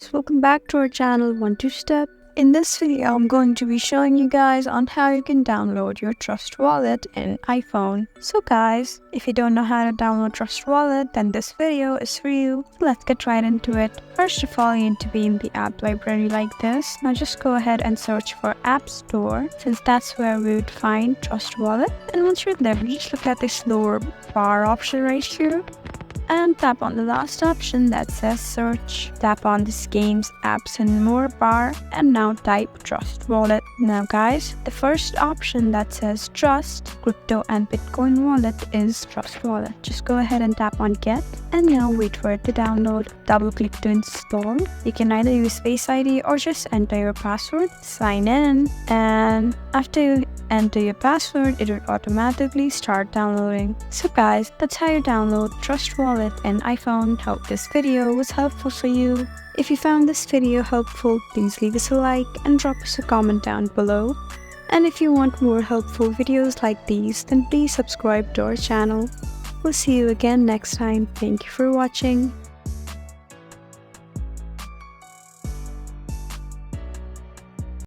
So welcome back to our channel 1-2-Step. In this video, I'm going to be showing you guys on how you can download your Trust Wallet in iPhone. So guys, if you don't know how to download Trust Wallet, then this video is for you. Let's get right into it. First of all, you need to be in the app library like this. Now just go ahead and search for App Store, since that's where we would find Trust Wallet. And once you're there, just look at this lower bar option right here, and tap on the last option that says search. Tap on this games, apps and more bar, and now type Trust Wallet. Now guys, the first option that says Trust, Crypto and Bitcoin Wallet is Trust Wallet. Just go ahead and tap on Get, and now wait for it to download. Double click to install. You can either use Face ID or just enter your password, sign in, and after you enter your password, it will automatically start downloading. So guys, that's how you download Trust Wallet and iPhone. Hope this video was helpful for you. If you found this video helpful, please leave us a like and drop us a comment down below. And if you want more helpful videos like these, then please subscribe to our channel. We'll see you again next time. Thank you for watching.